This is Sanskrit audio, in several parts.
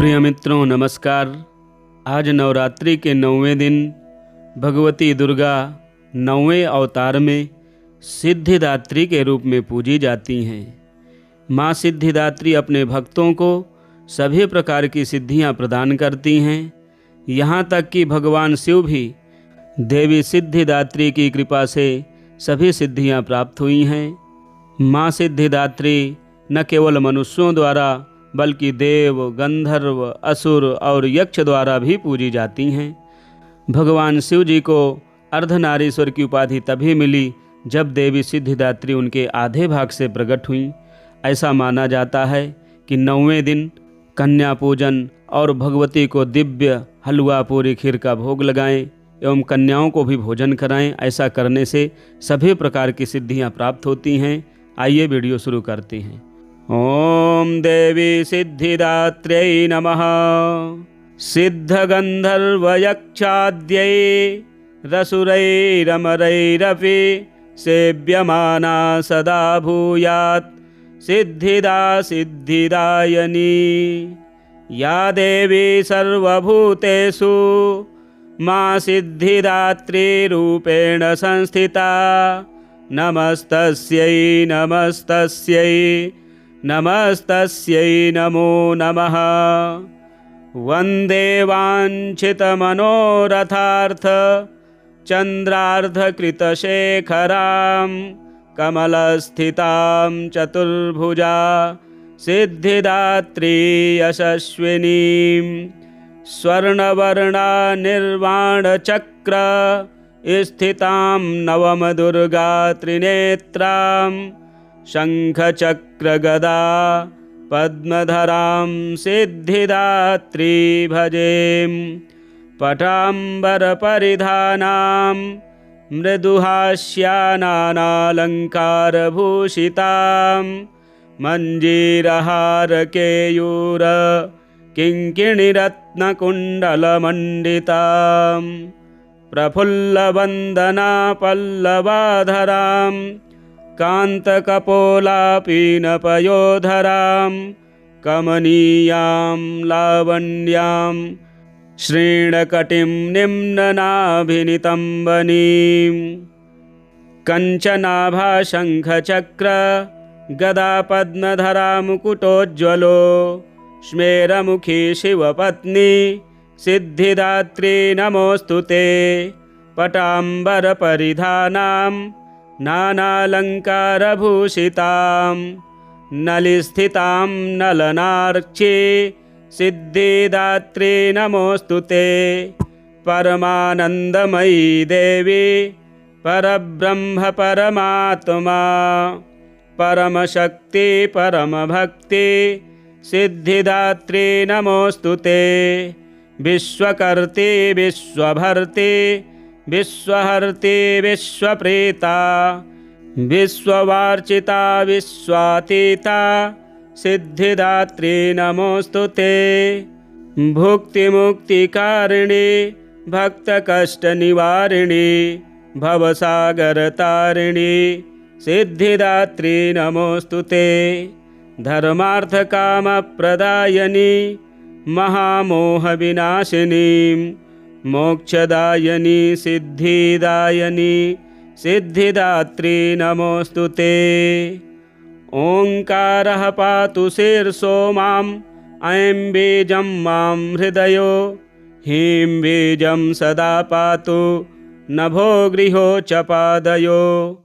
प्रिय मित्रों नमस्कार। आज नवरात्रि के 9वें दिन भगवती दुर्गा 9वें अवतार में सिद्धिदात्री के रूप में पूजी जाती हैं। माँ सिद्धिदात्री अपने भक्तों को सभी प्रकार की सिद्धियां प्रदान करती हैं। यहाँ तक कि भगवान शिव भी देवी सिद्धिदात्री की कृपा से सभी सिद्धियां प्राप्त हुई हैं। माँ सिद्धिदात्री न केवल मनुष्यों द्वारा बल्कि देव, गंधर्व, असुर और यक्ष द्वारा भी पूजी जाती हैं। भगवान शिव जी को अर्धनारीश्वर की उपाधि तभी मिली जब देवी सिद्धिदात्री उनके आधे भाग से प्रकट हुई। ऐसा माना जाता है कि 9वें दिन कन्या पूजन और भगवती को दिव्य हलवा पूरी खीर का भोग लगाएं एवं कन्याओं को भी भोजन कराएं। ऐसा करने से सभी प्रकार की सिद्धियां प्राप्त होती हैं। आइए वीडियो शुरू करते हैं। ओम देवी सिद्धिदात्र्यै नमः। सिद्धगंधर्वयक्षाद्यै रसुरैरमरैरपि सेव्यमाना सदा भूयात् सिद्धिदा सिद्धिदायनी। या देवी सर्वभूतेषु माँ सिद्धिदात्रीरूपेण संस्थिता। नमस्तस्यै नमस्तस्यै नमस्तस्यै नमो नमः। वन्दे वाञ्छितमनोरथार्थ चन्द्रार्धकृतशेखरां कमलस्थितां चतुर्भुजा सिद्धिदात्री यशस्विनीं। स्वर्णवर्णा निर्वाणचक्र स्थितां नवमदुर्गा त्रिनेत्रां शङ्खचक्रगदा पद्मधरां सिद्धिदात्री भजेम। पटाम्बरपरिधानां मृदुहास्यानालङ्कारभूषितां मञ्जीरहारकेयूर किङ्किणीरत्नकुण्डलमण्डितां प्रफुल्लवन्दना पल्लवाधरां कान्तकपोलापीनपयोधरां कमनीयां लावण्यां श्रीणकटिं निम्ननाभिनितम्बनीं। कञ्चनाभा शङ्खचक्र गदा पद्मधरा मुकुटोज्ज्वलो स्मेरमुखी शिवपत्नी सिद्धिदात्री नमोऽस्तु ते। पटाम्बरपरिधानां नानालङ्कारभूषितां नलिस्थितां नलनार्ची सिद्धिदात्री नमोऽस्तु ते। परमानन्दमयी देवी परब्रह्म परमात्मा परमशक्ति परमभक्ति सिद्धिदात्री नमोऽस्तु ते। विश्वकर्त्री विश्वभर्त्री विश्वहर्त्री विश्वप्रीता विश्ववार्चिता विश्वातीता सिद्धिदात्री नमोऽस्तु ते। भुक्तिमुक्तिकारिणी भक्तकष्टनिवारिणी भवसागरतारिणी सिद्धिदात्री नमोऽस्तु ते। धर्मार्थकामप्रदायिनी महामोहविनाशिनी मोक्षदायिनी सिद्धिदायिनी सिद्धिदात्री नमोऽस्तु ते। ओंकारः पातु शीर्षो माम् ऐं बीजं मां हृदयो ह्रीं बीजं सदा पातु नभो गृहो च पादयो।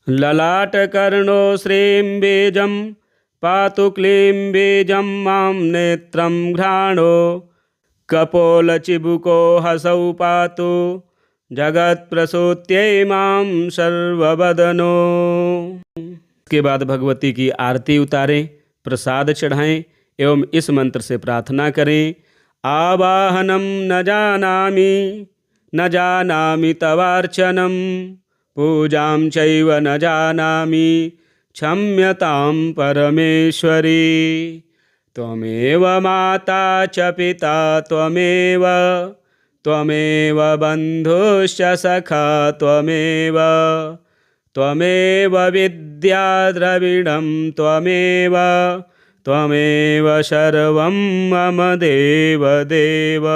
ललाटकर्णो श्रीं बीजं पातु क्लीं बीजं मां नेत्रं घ्राणो कपोलचिबुको हसौ पातु जगत्प्रसूत्यै मां सर्ववदनो। के बाद भगवती की आरती उतारें, प्रसाद चढ़ाएं एवं इस मंत्र से प्रार्थना करें। आवाहनं न जानामि तवार्चनं पूजां चैव न जानामि क्षम्यतां परमेश्वरी। त्वमेव माता च पिता त्वमेव बन्धुश्च सखा त्वमेव विद्या द्रविणं त्वमेव त्वमेव सर्वं मम देवदेव।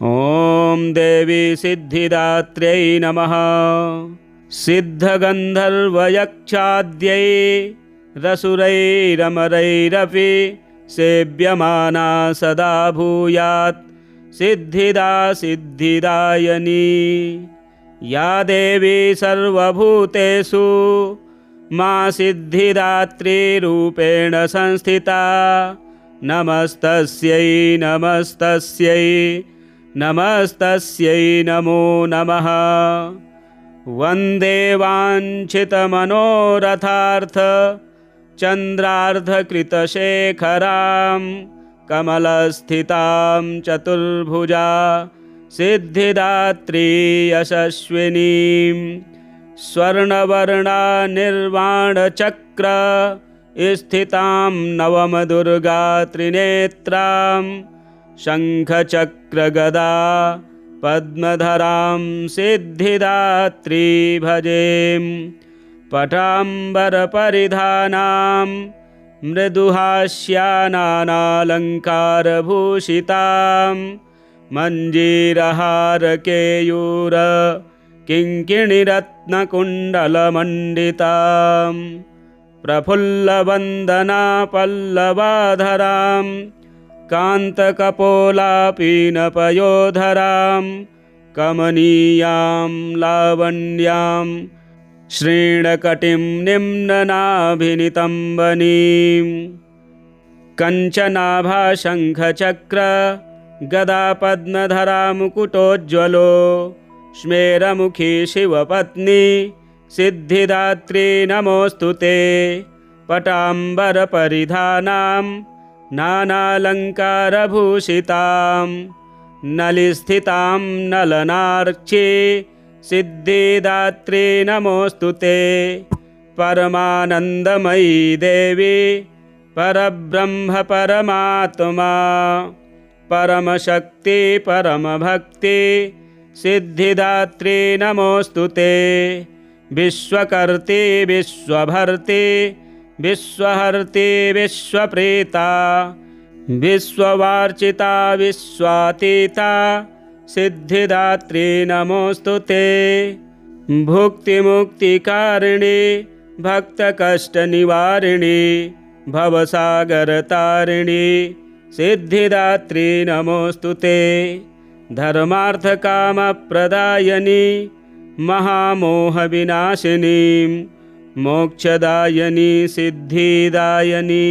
ॐ देवी सिद्धिदात्र्यै नमः। सिद्धगन्धर्वयक्षाद्यै रसुरैरमरैरपि सेव्यमाना सदा भूयात् सिद्धिदा सिद्धिदायिनी। या देवी सर्वभूतेषु मा सिद्धिदात्री रूपेण संस्थिता। नमस्तस्यै नमस्तस्यै नमस्तस्यै नमो नमः। वन्दे वाञ्छितमनोरथार्थ चन्द्रार्धकृतशेखरां कमलस्थितां चतुर्भुजा सिद्धिदात्री यशस्विनीं। स्वर्णवर्णा निर्वाणचक्र स्थितां नवमदुर्गा त्रिनेत्रां शङ्खचक्रगदा पद्मधरां सिद्धिदात्री भजेम। पटाम्बरपरिधानां मृदुहास्यानालङ्कारभूषितां मञ्जीरहारकेयूर किङ्किणिरत्नकुण्डलमण्डितां प्रफुल्लवन्दना पल्लवाधरां कान्तकपोलापीनपयोधरां कमनीयां लावण्यां श्रीणकटिं निम्ननाभिनितम्बनीं। कञ्चनाभाशङ्खचक्र गदापद्मधरा मुकुटोज्ज्वलो स्मेरमुखी शिवपत्नी सिद्धिदात्री नमोऽस्तु ते। पटाम्बरपरिधानां नानालङ्कारभूषितां नलिस्थितां नलनार्ची सिद्धिदात्री नमोऽस्तु ते। परमानन्दमयी देवी परब्रह्म परमात्मा परमशक्ति परमभक्ति सिद्धिदात्री नमोऽस्तु ते। विश्वकर्त्री विश्वभर्त्री विश्वहर्त्री विश्वप्रीता विश्ववार्चिता विश्वातीता सिद्धिदात्री नमोऽस्तु ते। भुक्तिमुक्तिकारिणी भक्तकष्टनिवारिणी भवसागरतारिणी सिद्धिदात्री नमोऽस्तु ते। धर्मार्थकामप्रदायिनी महामोहविनाशिनी मोक्षदायिनी सिद्धिदायिनी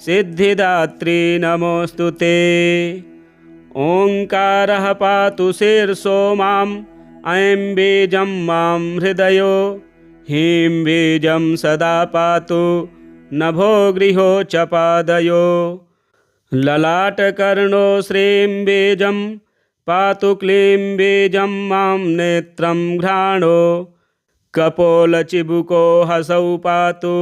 सिद्धिदात्री नमोऽस्तु ते। ओंकारः पातु शीर्षो माम् ऐं बीजं मां हृदयो ह्रीं बीजं सदा पातु नभो गृहो च पादयो। ललाटकर्णो श्रीं बीजं पातु क्लीं बीजं मां नेत्रं घ्राणो कपोलचिबुको हसौ पातु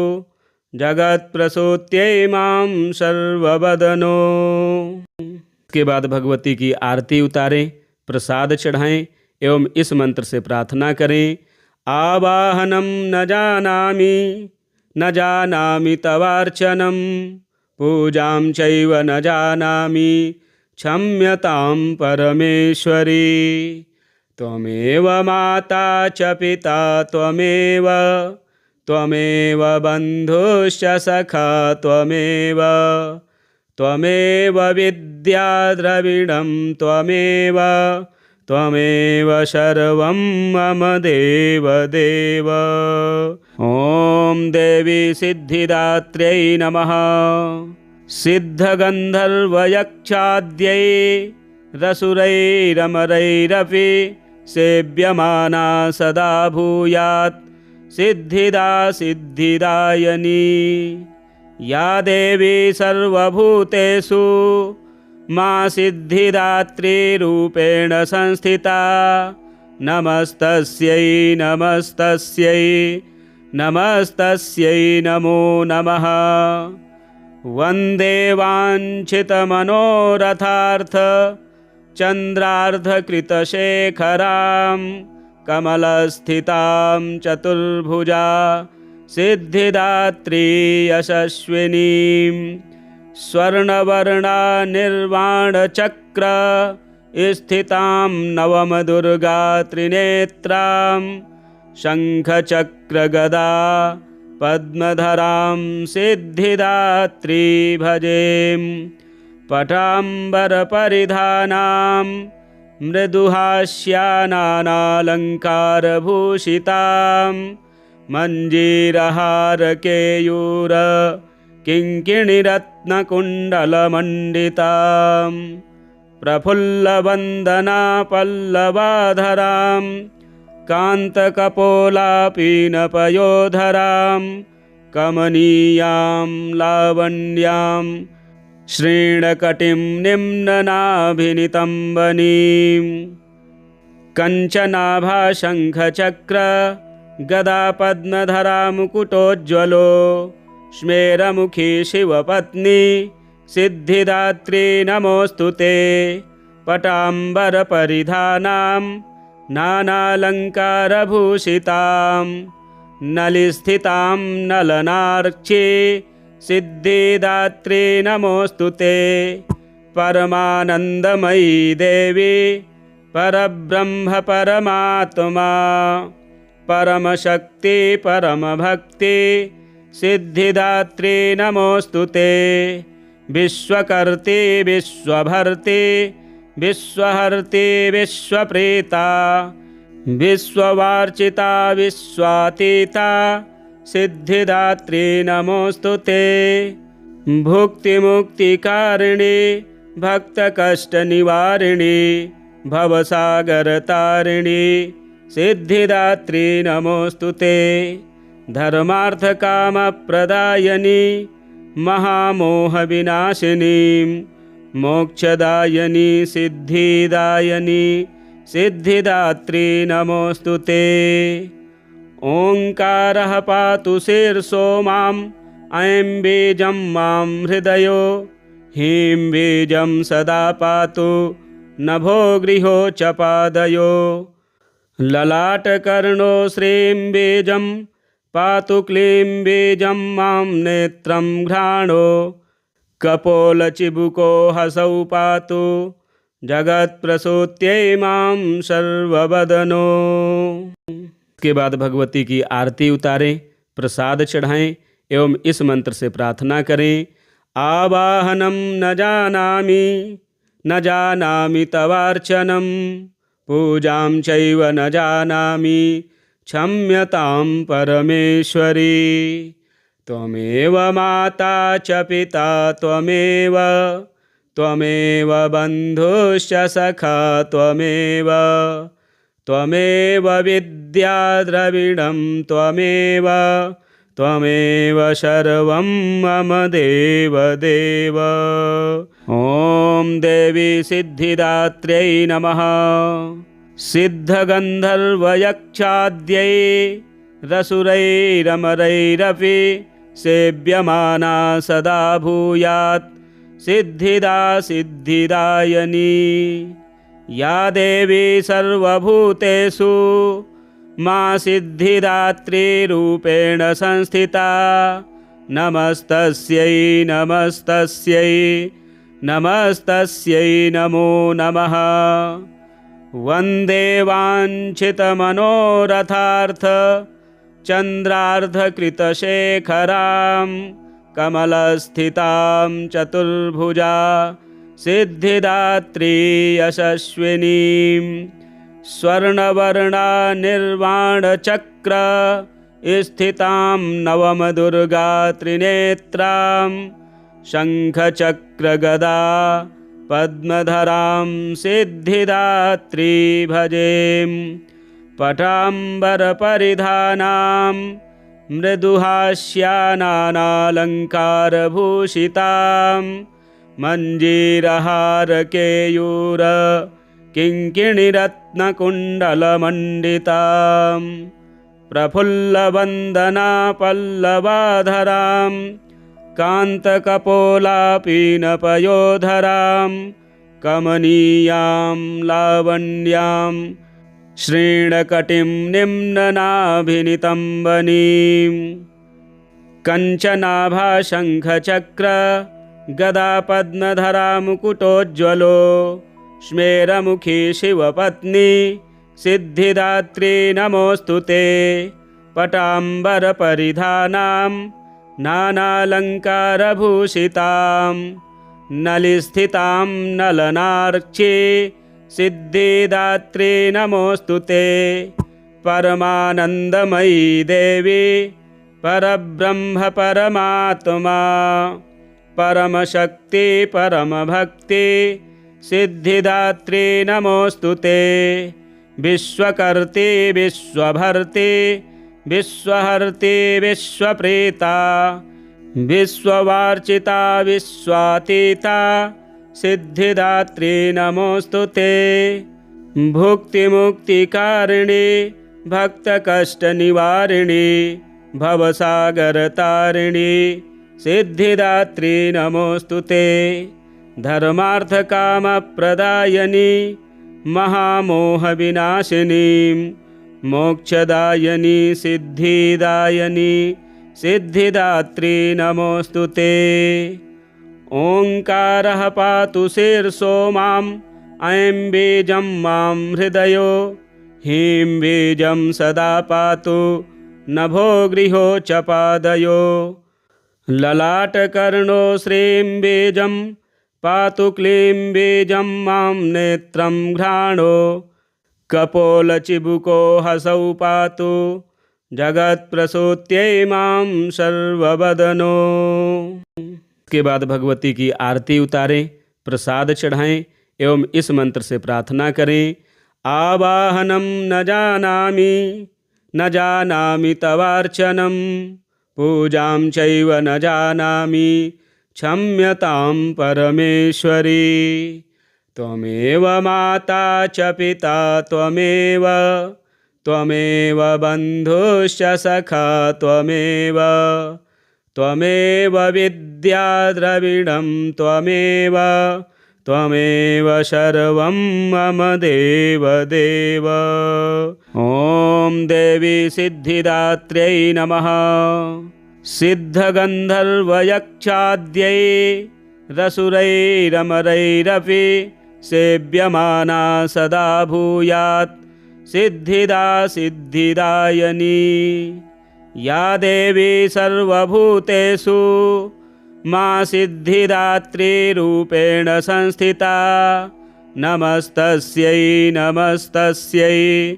जगत्प्रसूत्यै मां सर्ववदनो। इसके बाद भगवती की आरती उतारें, प्रसाद चढ़ाएं एवं इस मंत्र से प्रार्थना करें। आवाहनं न जानामि तवार्चनं पूजां चैव न जानामि क्षम्यतां परमेश्वरी। त्वमेव माता च पिता त्वमेव बन्धुश्च सखा त्वमेव विद्या द्रविणं त्वमेव सर्वं मम देवदेव। ॐ देवी सिद्धिदात्र्यै नमः। सिद्धगन्धर्वयक्षाद्यै रसुरैरमरैरपि सेव्यमाना सदा भूयात् सिद्धिदा सिद्धिदायिनी। या देवी सर्वभूतेषु मा सिद्धिदात्री रूपेण संस्थिता। नमस्तस्यै नमस्तस्यै नमस्तस्यै नमो नमः। वन्दे वाञ्छितमनोरथार्थ चन्द्रार्धकृतशेखरां कमलस्थितां चतुर्भुजा सिद्धिदात्री यशस्विनीं। स्वर्णवर्णा निर्वाणचक्र स्थितां नवमदुर्गा त्रिनेत्रां शङ्खचक्रगदा पद्मधरां सिद्धिदात्री भजेम। पटाम्बरपरिधानां मृदुहास्यानालङ्कारभूषितां मञ्जीरहारकेयूर किङ्किणिरत्नकुण्डलमण्डितां प्रफुल्लवन्दना पल्लवाधरां कान्तकपोलापीनपयोधरां कमनीयां लावण्यां श्रीणकटिं निम्ननाभिनितम्बनीं कञ्चनाभाशङ्खचक्र गदापद्मधरा मुकुटोज्ज्वलो स्मेरमुखी शिवपत्नी सिद्धिदात्री नमोऽस्तु ते। पटाम्बरपरिधानां नानालङ्कारभूषितां नलिस्थितां नलनार्ची सिद्धिदात्री नमोऽस्तु ते। परमानन्दमयी देवी परब्रह्म परमात्मा परमशक्ति परमभक्ति सिद्धिदात्री नमोऽस्तु ते। विश्वकर्त्री विश्वभर्त्री विश्वहर्त्री विश्वप्रीता विश्ववार्चिता विश्वातीता सिद्धिदात्री नमोऽस्तु ते। भुक्तिमुक्तिकारिणी भक्तकष्टनिवारिणी भवसागरतारिणी सिद्धिदात्री नमोऽस्तु ते। धर्मार्थकामप्रदायिनी महामोहविनाशिनी मोक्षदायिनी सिद्धिदायिनी सिद्धिदात्री नमोऽस्तु ते। ओंकारः पातु शीर्षो माम् ऐं बीजं मां हृदयो ह्रीं बीजं सदा पातु नभो गृहो च पादयो। ललाटकर्णो श्रीं बीजं पातु क्लीं बीजं मां नेत्रं घ्राणो कपोलचिबुको हसौ पातु जगत्प्रसूत्यै मां सर्ववदनो। इसके बाद भगवती की आरती उतारें, प्रसाद चढ़ाएं एवं इस मंत्र से प्रार्थना करें। आवाहनं न जानामि तवार्चनं पूजां चैव न जानामि क्षम्यतां परमेश्वरी। त्वमेव माता च पिता त्वमेव बन्धुश्च सखा त्वमेव विद्या द्रविणं त्वमेव सर्वं मम देव। ॐ देवी सिद्धिदात्र्यै नमः। सिद्धगन्धर्वयक्षाद्यै रसुरैरमरैरपि सेव्यमाना सदा भूयात् सिद्धिदा सिद्धिदायिनी। या देवी सर्वभूतेषु मा सिद्धिदात्री रूपेण संस्थिता नमस्तस्यै नमो नमः। वन्दे वाञ्छितमनोरथार्थ चन्द्रार्धकृतशेखरां कमलस्थितां चतुर्भुजा सिद्धिदात्री यशस्विनीं। स्वर्णवर्णा निर्वाणचक्र स्थितां नवमदुर्गा त्रिनेत्रां शङ्खचक्रगदा पद्मधरां सिद्धिदात्री भजेम। पटाम्बरपरिधानां मृदुहास्यानालङ्कारभूषितां मञ्जीरहारकेयूर किङ्किणिरत्नकुण्डलमण्डितां प्रफुल्लवन्दना पल्लवाधरां कान्तकपोलापीनपयोधरां कमनीयां लावण्यां श्रीणकटिं निम्ननाभिनितम्बनीं कञ्चनाभाशङ्खचक्र गदा पद्मधरा मुकुटोज्ज्वलो स्मेरमुखी शिवपत्नी सिद्धिदात्री नमोऽस्तुते। पटाम्बरपरिधानां नानालङ्कारभूषितां नलिस्थितां नलनार्चे सिद्धिदात्री नमोऽस्तुते। परमानन्दमयी देवी परब्रह्म परमात्मा परमशक्ति परमभक्ति सिद्धिदात्री नमोऽस्तुते। विश्वकर्त्री विश्वभर्त्री विश्वहर्त्री विश्वप्रीता विश्ववार्चिता विश्वातीता सिद्धिदात्री नमोऽस्तुते। भुक्तिमुक्तिकारिणी भक्तकष्टनिवारिणी भवसागरतारिणी सिद्धिदात्री नमोऽस्तुते। धर्मार्थकामप्रदायिनी महामोहविनाशिनी मोक्षदायिनी सिद्धिदायिनी सिद्धिदात्री नमोऽस्तुते। ओंकारः पातु शीर्षो माम् ऐं बीजं मां हृदयो ह्रीं बीजं सदा पातु नभो गृहो च पादयो। ललाटकर्णो श्रीं बीजं पातु क्लीं बीजं मां नेत्रं घ्राणो कपोलचिबुको हसौ पातु जगत्प्रसूत्यै मां सर्ववदनो। इसके बाद भगवती की आरती उतारें, प्रसाद चढ़ाएं एवं इस मंत्र से प्रार्थना करें। आवाहनं न जानामि तवार्चनं पूजां चैव न जानामि क्षम्यतां परमेश्वरी। त्वमेव माता च पिता त्वमेव बन्धुश्च सखा त्वमेव विद्या द्रविणं त्वमेव सर्वं मम देवदेव। ॐ देवी सिद्धिदात्र्यै नमः। सिद्धगन्धर्वयक्षाद्यै रसुरैरमरैरपि सेव्यमाना सदा भूयात् सिद्धिदा सिद्धिदायिनी। या देवी सर्वभूतेषु मा सिद्धिदात्री रूपेण संस्थिता नमस्तस्यै नमस्तस्यै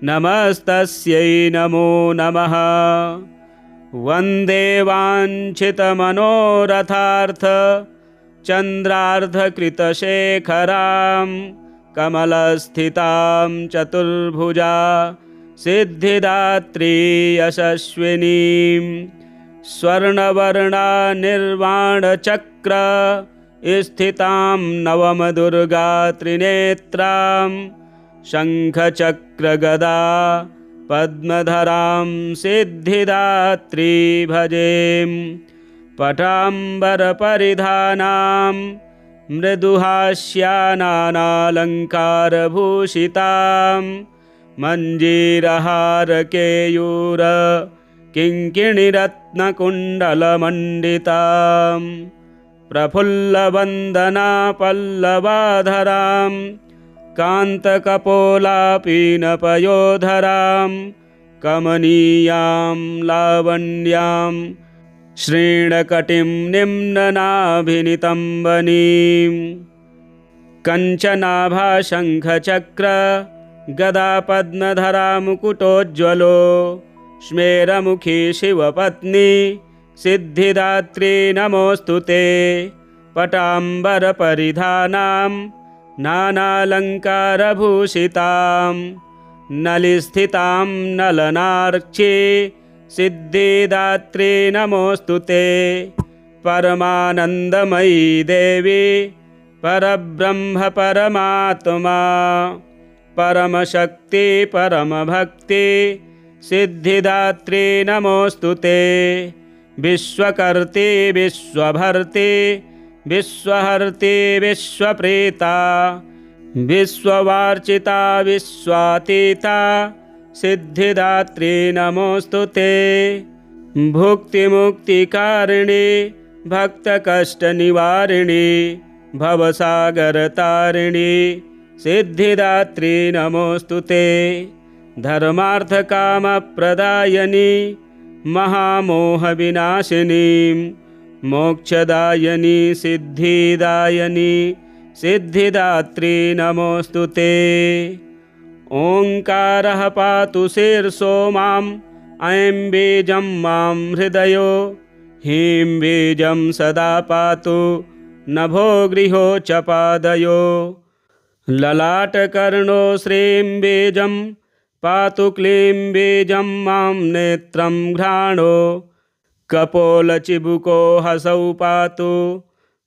नमस्तस्यै नमो नमः। वन्दे वाञ्छितमनोरथार्थ चन्द्रार्धकृतशेखरां कमलस्थितां चतुर्भुजा सिद्धिदात्री यशस्विनीं। स्वर्णवर्णा निर्वाणचक्र स्थितां नवमदुर्गा त्रिनेत्रां शङ्खचक्रगदा पद्मधरां सिद्धिदात्री भजेम। पटाम्बरपरिधानां मृदुहास्यानालङ्कारभूषितां मञ्जीरहारकेयूर किङ्किणिरत्नकुण्डलमण्डितां प्रफुल्लवन्दना पल्लवाधरां कान्तकपोलापीनपयोधरां कमनीयां लावण्यां श्रीणकटिं निम्ननाभिनितम्बनीं। कञ्चनाभा शङ्खचक्र गदा पद्मधरा मुकुटोज्ज्वलो स्मेरमुखी शिवपत्नी सिद्धिदात्री नमोऽस्तुते। पटाम्बरपरिधानां नानालङ्कारभूषितां नलिस्थितां नलनार्चे सिद्धिदात्री नमोऽस्तुते। परमानन्दमयी देवी परब्रह्म परमात्मा परमशक्ति परमभक्ति सिद्धिदात्री नमोऽस्तुते। विश्वकर्त्री विश्वभर्त्री विश्वहर्त्री विश्वप्रीता विश्ववार्चिता विश्वातीता सिद्धिदात्री नमोऽस्तुते। भुक्तिमुक्तिकारिणी भक्तकष्टनिवारिणी भवसागरतारिणी सिद्धिदात्री नमोऽस्तु ते। धर्मार्थकामप्रदायिनी महामोहविनाशिनी मोक्षदायिनी सिद्धिदायिनी सिद्धिदात्री नमोऽस्तु ते। ओंकारः पातु शीर्षो माम् ऐं बीजं मां हृदयो ह्रीं बीजं सदा पातु नभो गृहो च पादयो। ललाटकर्णो श्रीं बीजं पातु क्लीं बीजं मां नेत्रं घ्राणो कपोलचिबुको हसौ पातु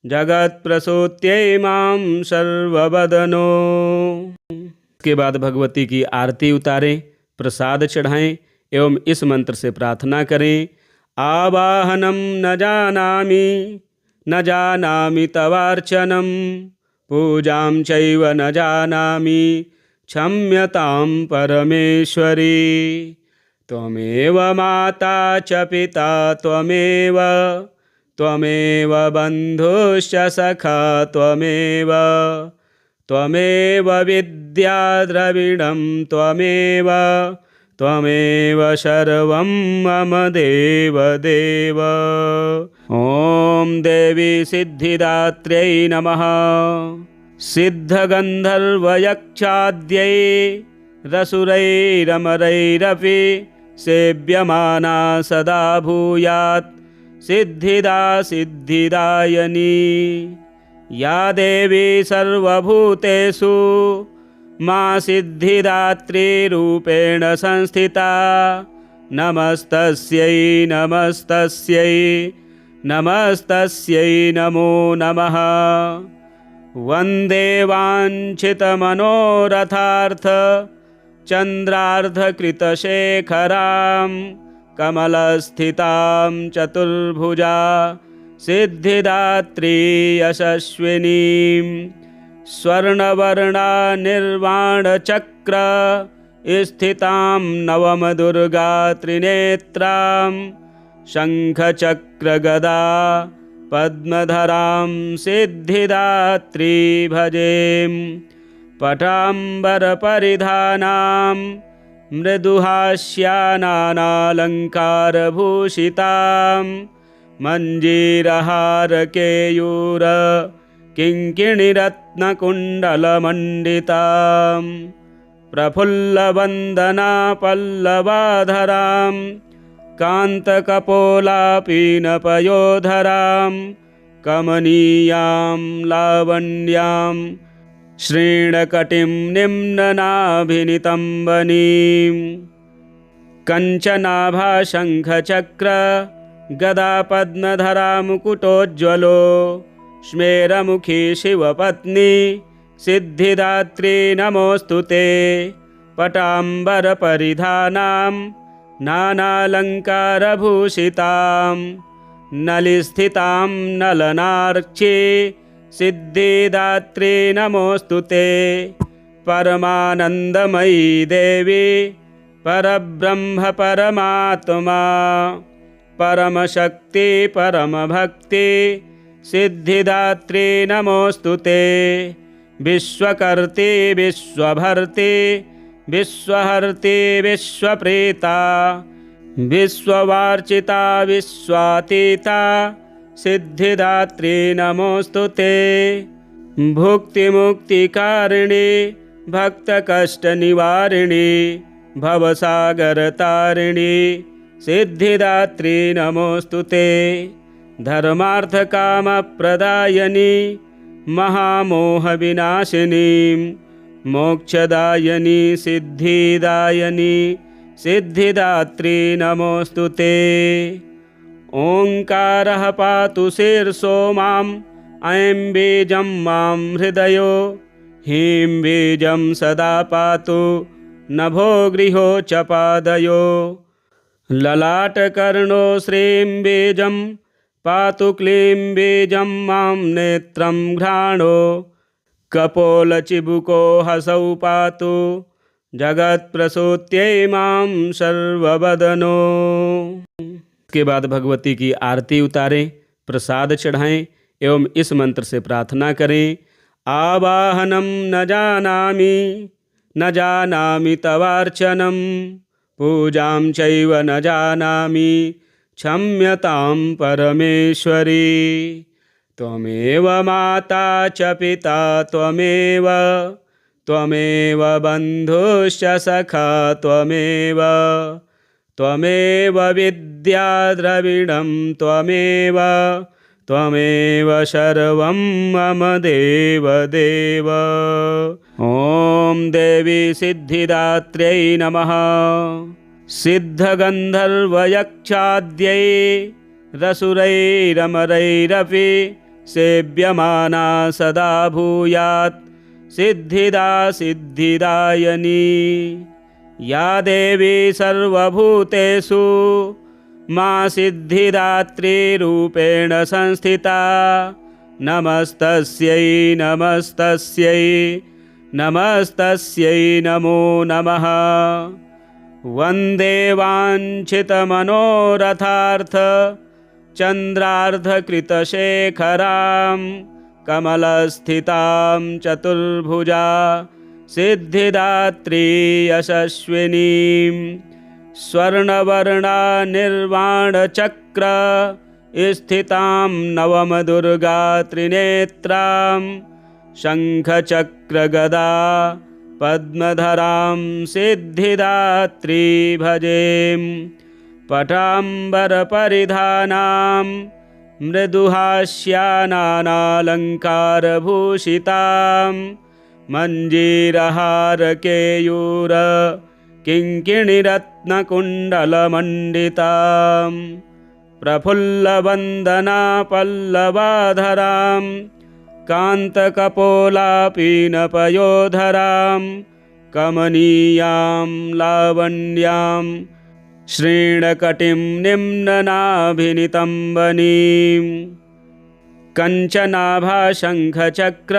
जगत्प्रसूत्यै मां सर्ववदनो। के बाद भगवती की आरती उतारें, प्रसाद चढ़ाएं एवं इस मंत्र से प्रार्थना करें। आवाहनम न जानामि तवार्चनम पूजां चैव न जानामि क्षम्यतां परमेश्वरी। त्वमेव माता च पिता त्वमेव बन्धुश्च सखा त्वमेव विद्या द्रविणं त्वमेव सर्वं मम देव। ॐ देवी सिद्धिदात्र्यै नमः। सिद्धगन्धर्वयक्षाद्यै रसुरैरमरैरपि सेव्यमाना सदा भूयात् सिद्धिदा सिद्धिदायिनी। या देवी सर्वभूतेषु मा सिद्धिदात्रीरूपेण संस्थिता नमस्तस्यै नमो नमः। वन्दे वाञ्छितमनोरथार्थ चन्द्रार्धकृतशेखरां कमलस्थितां चतुर्भुजा सिद्धिदात्री यशस्विनीं। स्वर्णवर्णा निर्वाणचक्र स्थितां नवमदुर्गा त्रिनेत्रां शङ्खचक्रगदा पद्मधरां सिद्धिदात्री भजेम। पटाम्बरपरिधानां मृदुहास्यानालङ्कारभूषितां मञ्जीरहारकेयूर किङ्किणिरत्नकुण्डलमण्डितां प्रफुल्लवन्दना पल्लवाधरां कान्तकपोलापीनपयोधरां कमनीयां लावण्यां श्रीणकटिं निम्ननाभिनितम्बनीं। कञ्चनाभा शङ्खचक्र गदा पद्मधरा मुकुटोज्ज्वलो स्मेरमुखी शिवपत्नी सिद्धिदात्री नमोऽस्तु ते। पटाम्बरपरिधानां नानालङ्कारभूषितां नलिस्थितां नलनार्ची सिद्धिदात्री नमोऽस्तु ते। परमानन्दमयी देवी परब्रह्म परमात्मा परमशक्ति परमभक्ति सिद्धिदात्री नमोऽस्तु ते। विश्वकर्त्री विश्वभर्त्री विश्वहर्त्री विश्वप्रीता विश्ववार्चिता विश्वातीता सिद्धिदात्री नमोऽस्तु ते। भुक्तिमुक्तिकारिणी भक्तकष्टनिवारिणी भवसागरतारिणी सिद्धिदात्री नमोऽस्तु ते। धर्मार्थकामप्रदायिनी महामोहविनाशिनी मोक्षदायिनी सिद्धिदायिनी सिद्धिदात्री नमोऽस्तु ते। ओंकारः पातु शीर्षो माम् ऐं बीजं मां हृदयो ह्रीं बीजं सदा पातु नभो गृहो च पादयो। ललाटकर्णो श्रीं बीजं पातु क्लीं बीजं मां नेत्रं घ्राणो कपोलचिबुको हसौ पातु जगत्प्रसूत्यै मां सर्ववदनो। के बाद भगवती की आरती उतारें, प्रसाद चढ़ाएं एवं इस मंत्र से प्रार्थना करें। आवाहनम न जानामि तवार्चनम, पूजां चैव न जानामि, क्षम्यतां परमेश्वरी। त्वमेव माता च पिता त्वमेव, त्वमेव बन्धुश्च सखा त्वमेव, त्वमेव विद्या द्रविणं त्वमेव, त्वमेव सर्वं मम देवदेव। ॐ देवी सिद्धिदात्र्यै नमः। सिद्धगन्धर्वयक्षाद्यै रसुरैरमरैरपि सेव्यमाना सदा भूयात् सिद्धिदा सिद्धिदायिनी। या देवी सर्वभूतेषु मा सिद्धिदात्रीरूपेण संस्थिता, नमस्तस्यै नमस्तस्यै नमस्तस्यै नमो नमः। वन्दे वाञ्छितमनोरथार्थ चन्द्रार्धकृतशेखरां, कमलस्थितां चतुर्भुजा सिद्धिदात्री यशस्विनीं। स्वर्णवर्णा निर्वाणचक्र स्थितां नवमदुर्गा त्रिनेत्रां, शङ्खचक्रगदा पद्मधरां सिद्धिदात्री भजेम। पटाम्बरपरिधानां मृदुहास्यानालङ्कारभूषितां, मञ्जीरहारकेयूर किङ्किणिरत्नकुण्डलमण्डितां, प्रफुल्लवन्दना पल्लवाधरां, कान्तकपोलापीनपयोधरां, कमनीयां लावण्यां, श्रीणकटिं निम्ननाभिनितम्बनीं। कञ्चनाभा शङ्खचक्र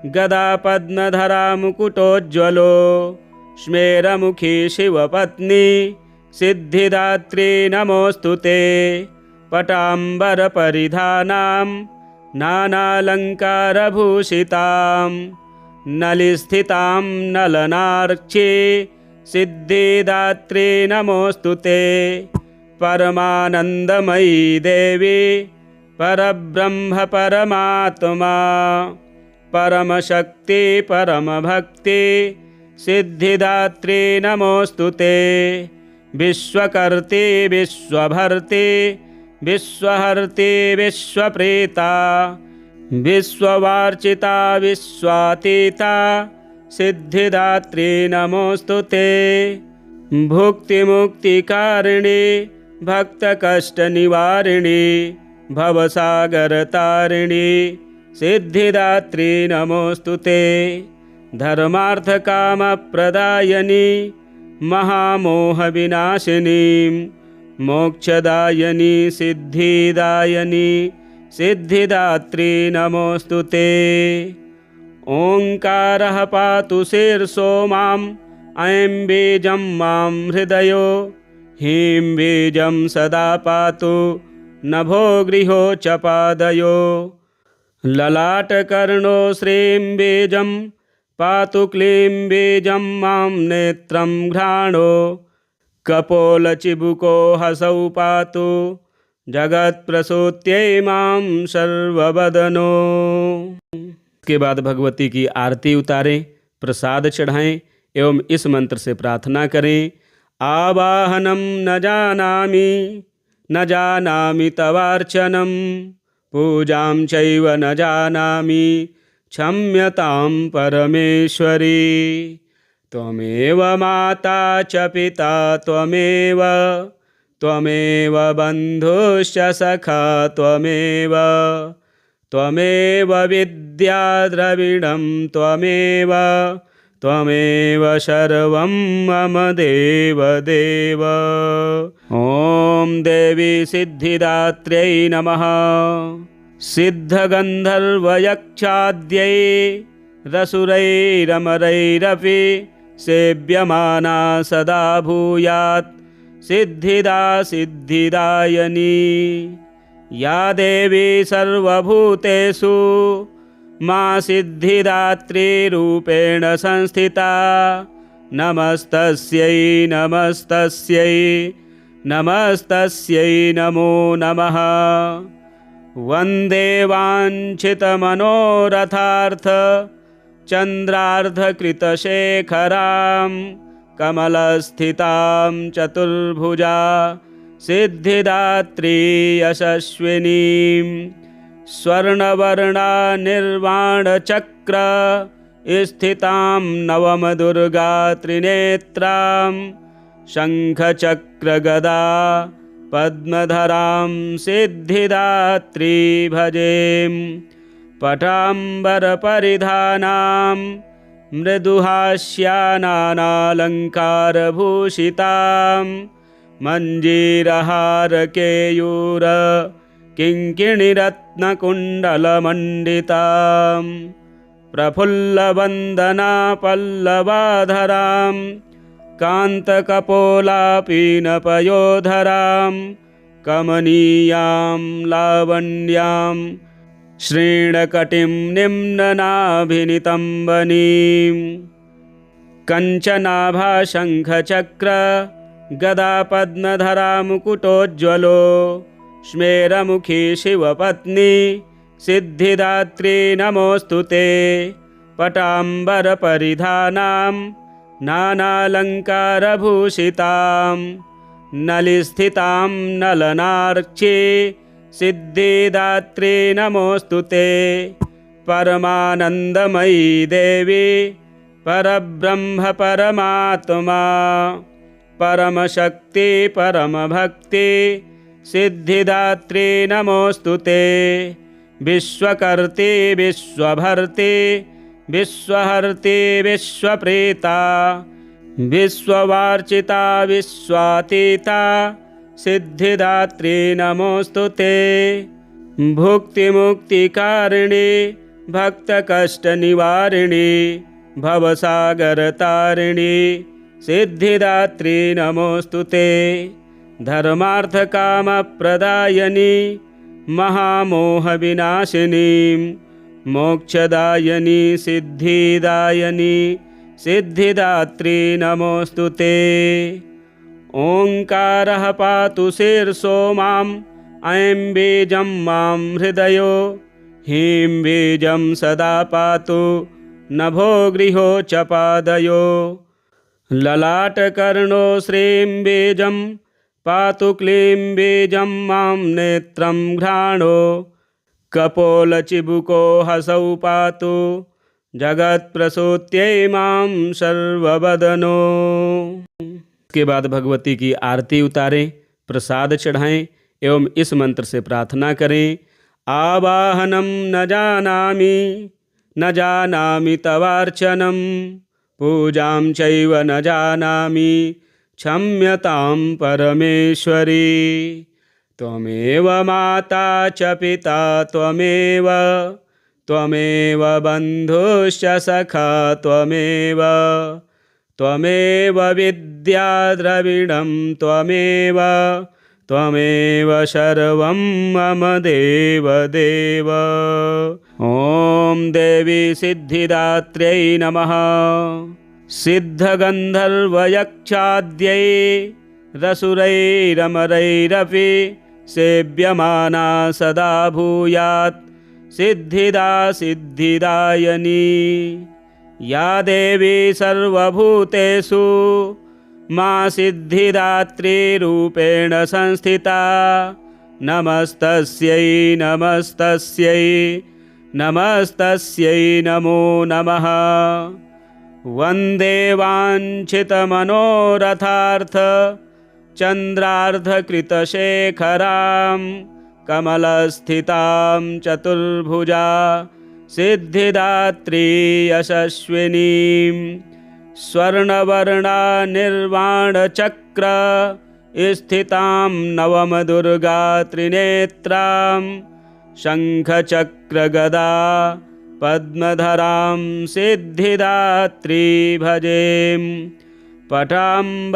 गदा पद्मधरा मुकुटोज्ज्वलो, स्मेरमुखी शिवपत्नी सिद्धिदात्री नमोऽस्तु ते। पटाम्बरपरिधानां नानालङ्कारभूषितां, नलिस्थितां नलनार्चे सिद्धिदात्री नमोऽस्तु ते। परमानन्दमयी देवी परब्रह्म परमात्मा, परमशक्ति परमभक्ति सिद्धिदात्री नमोऽस्तु ते। विश्वकर्त्री विश्वभर्त्री विश्वहर्त्री विश्वप्रीता, विश्ववार्चिता विश्वातीता सिद्धिदात्री नमोऽस्तु ते। भुक्तिमुक्तिकारिणी भक्तकष्टनिवारिणी, भवसागरतारिणी सिद्धिदात्री नमोऽस्तु ते। धर्मार्थकामप्रदायिनी महामोहविनाशिनी, मोक्षदायिनी सिद्धिदायिनी सिद्धिदात्री नमोऽस्तु ते। ओंकारः पातु शीर्षो माम्, ऐं बीजं मां हृदयो, ह्रीं बीजं सदा पातु नभो गृहो च पादयो। ललाटकर्णो श्रीं बीजं पातु, क्लीं बीजं मां नेत्रं घ्राणो, कपोलचिबुको हसौ पातु जगत्प्रसूत्यै मां सर्ववदनो। इसके बाद भगवती की आरती उतारें, प्रसाद चढ़ाएं एवं इस मंत्र से प्रार्थना करें। आवाहनम न जानामि तवार्चनम, पूजां चैव न जानामि, क्षम्यतां परमेश्वरी। त्वमेव माता च पिता त्वमेव, त्वमेव बन्धुश्च सखा त्वमेव, त्वमेव विद्या द्रविणं त्वमेव, त्वमेव सर्वं मम देवदेव। ॐ देवी सिद्धिदात्र्यै नमः। सिद्धगन्धर्वयक्षाद्यै रसुरैरमरैरपि सेव्यमाना सदा भूयात् सिद्धिदा सिद्धिदायिनी। या देवी सर्वभूतेषु मा सिद्धिदात्री रूपेण संस्थिता नमस्तस्यै नमस्तस्यै नमस्तस्यै नमो नमः। वन्दे वाञ्छितमनोरथार्थ चन्द्रार्धकृतशेखरां कमलस्थितां चतुर्भुजा सिद्धिदात्री यशस्विनीं स्वर्णवर्णा निर्वाणचक्र स्थितां नवमदुर्गा त्रिनेत्रां शङ्खचक्रगदा पद्मधरां सिद्धिदात्री भजेम। पटाम्बरपरिधानां मृदुहास्यानालङ्कारभूषितां मञ्जीरहारकेयूर किङ्किणिरत्नकुण्डलमण्डितां प्रफुल्लवन्दना पल्लवाधरां कान्तकपोलापीनपयोधरां कमनीयां लावण्यां श्रीणकटिं निम्ननाभिनितम्बनीं कञ्चनाभाशङ्खचक्र गदापद्मधरा मुकुटोज्ज्वलो स्मेरमुखी शिवपत्नी सिद्धिदात्री नमोऽस्तु ते। पटाम्बरपरिधानां नानालङ्कारभूषितां नलिस्थितां नलनार्चे सिद्धिदात्री नमोऽस्तु ते। परमानन्दमयी देवी परब्रह्म परमात्मा परमशक्ति परमभक्ति सिद्धिदात्री नमोऽस्तु ते। विश्वकर्त्री विश्वभर्त्री विश्वहर्त्री विश्वप्रीता विश्ववार्चिता विश्वातीता सिद्धिदात्री नमोऽस्तु ते। भुक्तिमुक्तिकारिणी भक्तकष्टनिवारिणी भवसागरतारिणी सिद्धिदात्री नमोऽस्तु ते। धर्मार्थकामप्रदायिनी महामोहविनाशिनी मोक्षदायिनी सिद्धिदायिनी सिद्धिदात्री नमोऽस्तु ते। ओंकारः पातु शीर्षो माम् ऐं बीजं मां हृदयो ह्रीं बीजं सदा पातु नभो गृहो च पादयो ललाटकर्णो श्रीं बीजं पातु क्लीं बीजं मां नेत्रं घ्राणो कपोलचिबुको हसौ पातु जगत्प्रसूत्यै मां सर्ववदनो। इसके बाद भगवती की आरती उतारें, प्रसाद चढ़ाएं एवं इस मंत्र से प्रार्थना करें। आवाहनं न जानामि तवार्चनं पूजां चैव न जानामि क्षम्यतां परमेश्वरी। त्वमेव माता च पिता त्वमेव बन्धुश्च सखा त्वमेव विद्या द्रविणं त्वमेव सर्वं मम देव। ॐ देवी सिद्धिदात्र्यै नमः। सिद्धगन्धर्वयक्षाद्यै रसुरैरमरैरपि सेव्यमाना सदा भूयात् सिद्धिदा सिद्धिदायिनी। या देवी सर्वभूतेषु मा सिद्धिदात्री रूपेण संस्थिता नमस्तस्यै नमस्तस्यै नमस्तस्यै नमो नमः। वन्दे वाञ्छितमनोरथार्थ चन्द्रार्धकृतशेखरां कमलस्थितां चतुर्भुजा सिद्धिदात्री यशस्विनीं स्वर्णवर्णा निर्वाणचक्र स्थितां नवमदुर्गा त्रिनेत्रां शङ्खचक्रगदा पद्मधरां सिद्धिदात्री भजेम। पटाम्बरपरिधानां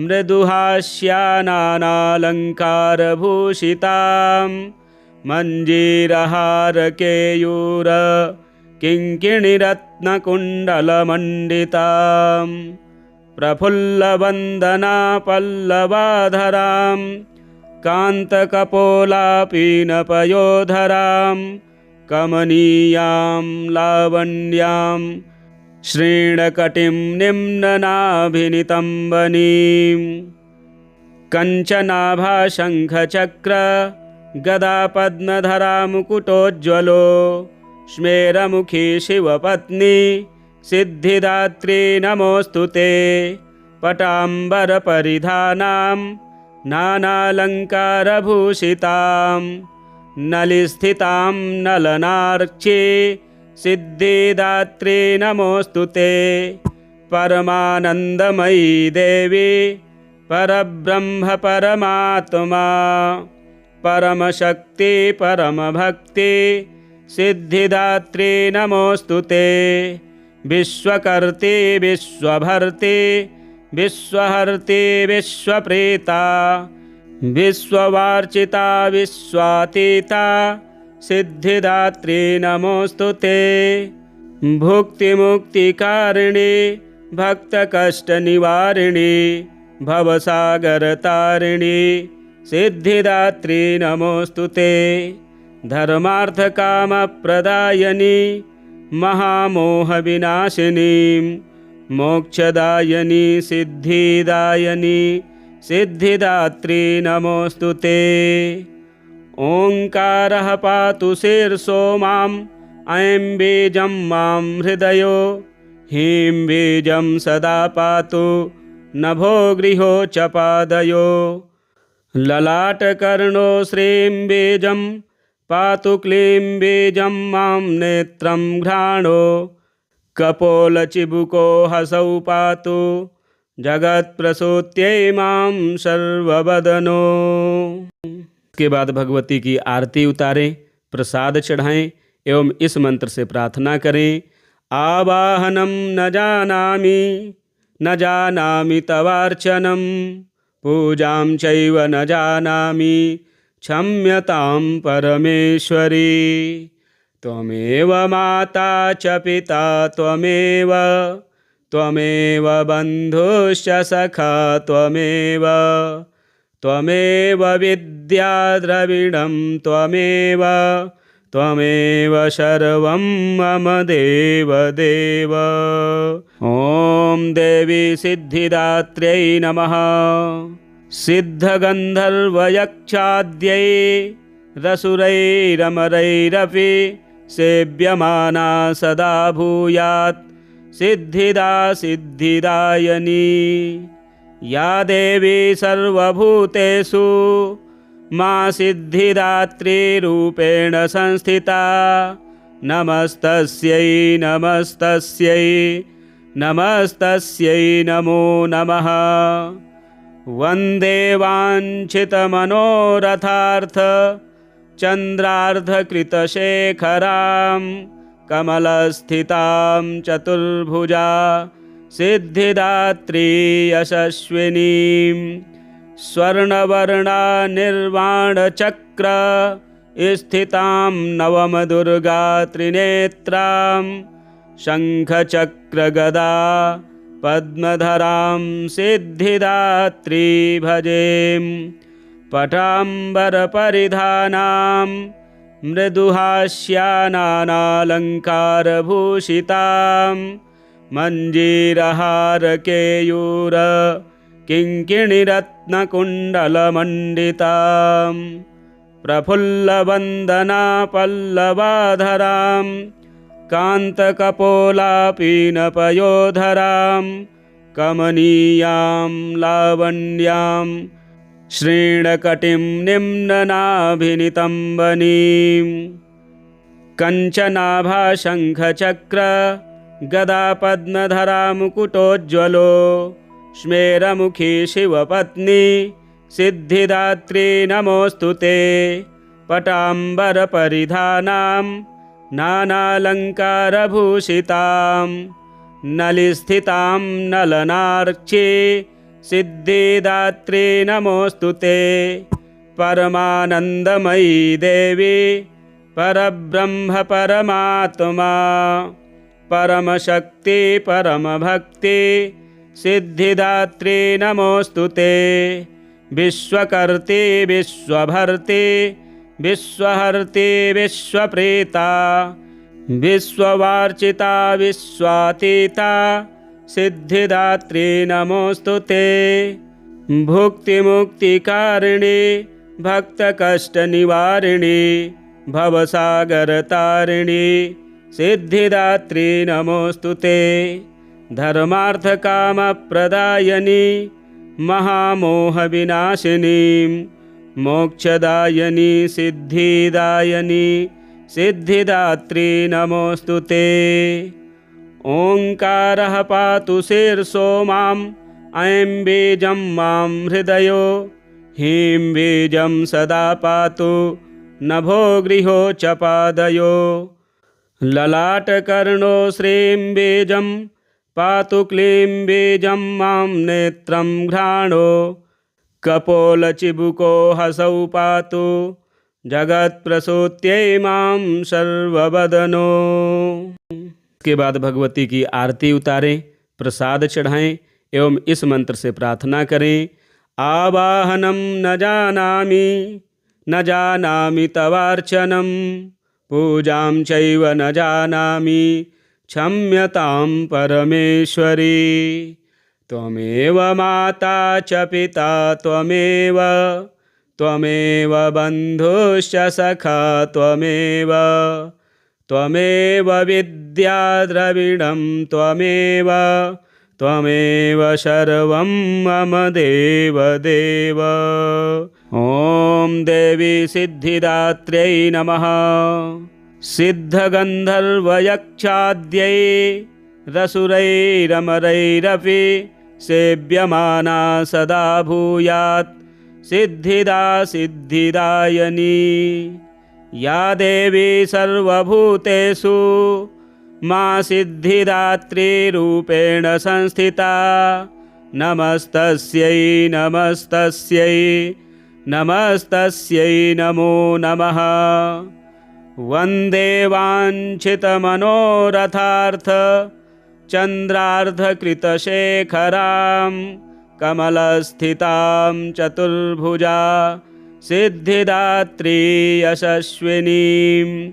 मृदुहास्यानालङ्कारभूषितां मञ्जीरहारकेयूर किङ्किणिरत्नकुण्डलमण्डितां प्रफुल्लवन्दना पल्लवाधरां कान्तकपोलापीनपयोधरां कमनीयां लावण्यां श्रीणकटिं निम्ननाभिनितम्बनीं कञ्चनाभाशङ्खचक्र गदापद्मधरा मुकुटोज्ज्वलो स्मेरमुखी शिवपत्नी सिद्धिदात्री नमोऽस्तु ते पटाम्बरपरिधानां नानालङ्कारभूषितां नलिस्थितां नलनार्चे सिद्धिदात्री नमोऽस्तु ते परमानन्दमयी देवी परब्रह्म परमात्मा परमशक्ति परमभक्ति सिद्धिदात्री नमोऽस्तु ते विश्वकर्त्री विश्वभर्त्री विश्वहर्त्री विश्वप्रीता विश्ववार्चिता विश्वातीता सिद्धिदात्री नमोऽस्तु ते भुक्तिमुक्तिकारिणी भक्तकष्टनिवारिणी भवसागरतारिणी सिद्धिदात्री नमोऽस्तु ते धर्मार्थकामप्रदायिनी महामोहविनाशिनी मोक्षदायिनी सिद्धिदायिनी सिद्धिदात्री नमोऽस्तु ते ओङ्कारः पातु शीर्षो माम् ऐं बीजं मां हृदयो ह्रीं बीजं सदा पातु नभो गृहो च पादयो ललाटकर्णो श्रीं बीजं पातु क्लीं बीजं मां नेत्रं घ्राणो कपोलचिबुको हसौ पातु जगत्प्रसूत्यै मां सर्ववदनो। इसके बाद भगवती की आरती उतारें, प्रसाद चढ़ाएं एवं इस मंत्र से प्रार्थना करें। आवाहनं न जानामि तवार्चनं पूजां चैव न जानामि क्षम्यतां परमेश्वरी त्वमेव माता च पिता त्वमेव बन्धुश्च सखा त्वमेव विद्या द्रविणं त्वमेव सर्वं मम देव। ॐ देवी सिद्धिदात्र्यै नमः। सिद्धगन्धर्वयक्षाद्यै रसुरैरमरैरपि सेव्यमाना सदा भूयात् सिद्धिदा सिद्धिदायिनी या देवी सर्वभूतेषु मा सिद्धिदात्री रूपेण संस्थिता नमस्तस्यै नमो नमः। वन्दे वाञ्छितमनोरथार्थ चन्द्रार्धकृतशेखरां कमलस्थितां चतुर्भुजा सिद्धिदात्री यशस्विनीं स्वर्णवर्णा निर्वाणचक्र स्थितां नवमदुर्गा त्रिनेत्रां शङ्खचक्रगदा पद्मधरां सिद्धिदात्री भजेम। पटाम्बरपरिधानां मृदुहास्यानालङ्कारभूषितां मञ्जीरहारकेयूर किङ्किणिरत्नकुण्डलमण्डितां प्रफुल्लवन्दना पल्लवाधरां कान्तकपोलापीनपयोधरां कमनीयां लावण्यां श्रीणकटिं निम्ननाभिनितम्बनीं कञ्चनाभाशङ्खचक्र गदापद्मधरा मुकुटोज्ज्वलो स्मेरमुखी शिवपत्नी सिद्धिदात्री नमोऽस्तु ते पटाम्बरपरिधानां नानालङ्कारभूषितां नलिस्थितां नलनार्चे सिद्धिदात्री नमोऽस्तु ते। परमानंदमयी देवी परब्रह्म परमात्मा परमशक्ति परमभक्ति सिद्धिदात्री नमोऽस्तु ते। विश्वकर्त्री विश्वभर्त्री विश्वहर्त्री विश्वप्रीता विश्ववार्चिता विश्वातीता सिद्धिदात्री नमोऽस्तु ते। भुक्तिमुक्तिकारिणी भक्तकष्टनिवारिणी भवसागरतारिणी सिद्धिदात्री नमोऽस्तु ते। धर्मार्थकामप्रदायिनी महामोहविनाशिनी मोक्षदायिनी सिद्धिदायिनी सिद्धिदात्री नमोऽस्तु ते। ओंकारः पातु शीर्षो माम् ऐं बीजं मां हृदयो ह्रीं बीजं सदा पातु नभो गृहो च पादयो। ललाटकर्णो श्रीं बीजं पातु क्लीं बीजं मां नेत्रं घ्राणो कपोलचिबुको हसौ पातु जगत्प्रसूत्यै मां सर्ववदनो। के बाद भगवती की आरती उतारें, प्रसाद चढ़ाएं एवं इस मंत्र से प्रार्थना करें। आवाहनम न जानामि तवार्चनम पूजां चैव न जानामि क्षम्यतां परमेश्वरी। त्वमेव माता च पिता त्वमेव बन्धुश्च सखा त्वमेव विद्या द्रविणं त्वमेव सर्वं मम देव। ॐ देवी सिद्धिदात्र्यै नमः। सिद्धगन्धर्वयक्षाद्यै रसुरैरमरैरपि सेव्यमाना सदा भूयात् सिद्धिदा सिद्धिदायिनी। या देवी सर्वभूतेषु मा सिद्धिदात्री रूपेण संस्थिता नमस्तस्यै नमो नमः। वन्दे वाञ्छितमनोरथार्थ चन्द्रार्धकृतशेखरां कमलस्थितां चतुर्भुजा सिद्धिदात्री यशस्विनीं।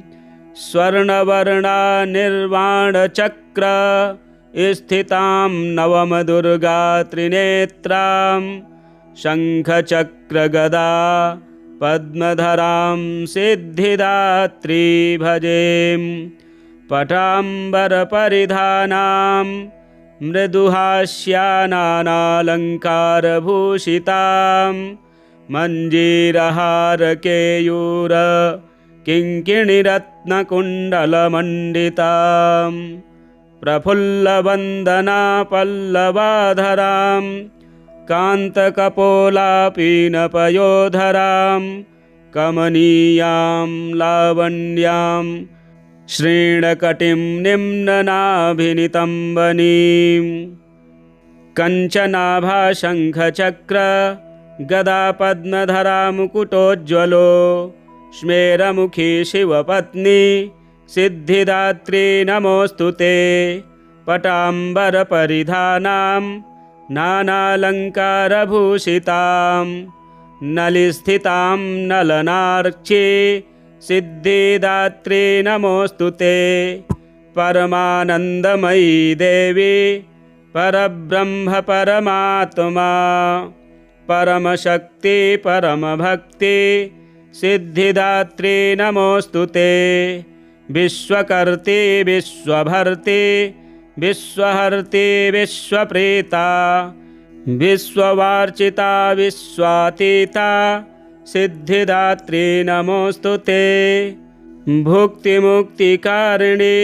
स्वर्णवर्णा निर्वाणचक्र स्थितां नवमदुर्गा त्रिनेत्रां शङ्खचक्रगदा पद्मधरां सिद्धिदात्री भजेम्। पटाम्बरपरिधानां मृदुहास्यानालङ्कारभूषितां मञ्जीरहारकेयूर किङ्किणिरत्नकुण्डलमण्डितां प्रफुल्लवन्दना पल्लवाधरां कान्तकपोलापीनपयोधरां कमनीयां लावण्यां श्रीणकटिं निम्ननाभिनितम्बनीं। कञ्चनाभाशङ्खचक्र गदापद्मधरा मुकुटोज्ज्वलो स्मेरमुखी शिवपत्नी सिद्धिदात्री नमोऽस्तु ते। पटाम्बरपरिधानां नानालङ्कारभूषितां नलिस्थितां नलनार्ची सिद्धिदात्री नमोऽस्तु ते। परमानन्दमयी देवी परब्रह्म परमात्मा परमशक्ति परमभक्ति सिद्धिदात्री नमोऽस्तु ते। विश्वकर्त्री विश्वभर्त्री विश्वहर्त्री विश्वप्रीता विश्ववार्चिता विश्वातीता सिद्धिदात्री नमोऽस्तु ते। भुक्तिमुक्तिकारिणी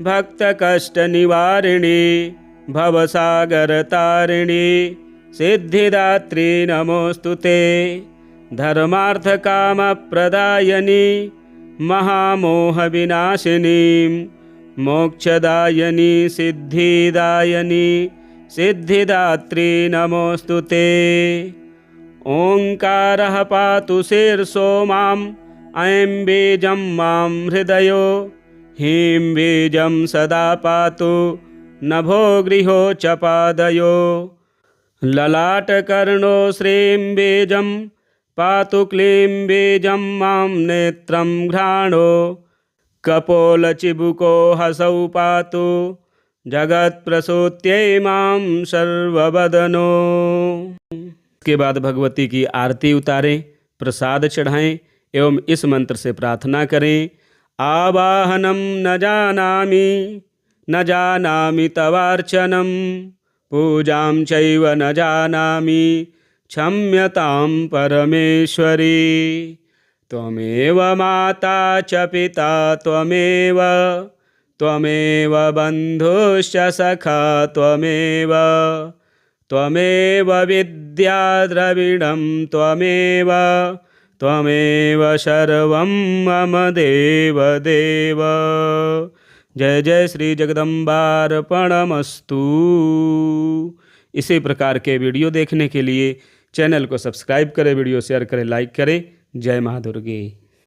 भक्तकष्टनिवारिणी भवसागरतारिणी सिद्धिदात्री नमोऽस्तु ते। धर्मार्थकामप्रदायिनी महामोहविनाशिनी मोक्षदायिनी सिद्धिदायिनी सिद्धिदात्री नमोऽस्तु ते। ओंकारः पातु शीर्षो माम् ऐं बीजं मां हृदयो ह्रीं बीजं सदा पातु नभो गृहो च पादयो। ललाटकर्णो श्रीं बीजं पातु क्लीं बीजं मां नेत्रं घ्राणो कपोलचिबुको हसौ पातु जगत्प्रसूत्यै मां सर्ववदनो। इसके बाद भगवती की आरती उतारें, प्रसाद चढ़ाएं एवं इस मंत्र से प्रार्थना करें। आवाहनम न जानामि तवार्चनम पूजां चैव न जानामि क्षम्यतां परमेश्वरी। त्वमेव माता च पिता त्वमेव बन्धुश्च सखा त्वमेव विद्या द्रविणं त्वमेव सर्वं मम देव। जय जय श्री जगदम्बार्पणमस्तु। इसी प्रकार के वीडियो देखने के लिए चैनल को सब्सक्राइब करें, वीडियो शेयर करें, लाइक करें। जय माँ दुर्गे।